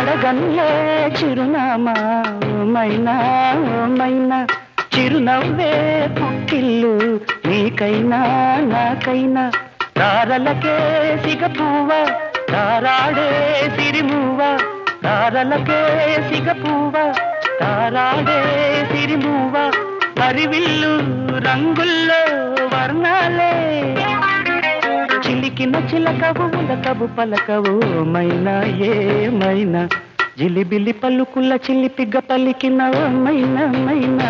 అడగన్లే చిరునామా మైనా మైనా చిరునవ్వే పుట్టిల్లు నీకైనా నాకైనా తారలకే సిగపువ్వ తారాడే సిరిమువ్వ తారలకే సిగపువ్వ తారాడే సిరిమువ్వ పరివిల్లు రంగుల్లో వర్ణాలే చిలికిన చిలకవు ఉలకవు పలకవు మైనా ఏమైనా జిలిబిలి పలుకుల చిలిపిగ పలికిన మైనా మైనా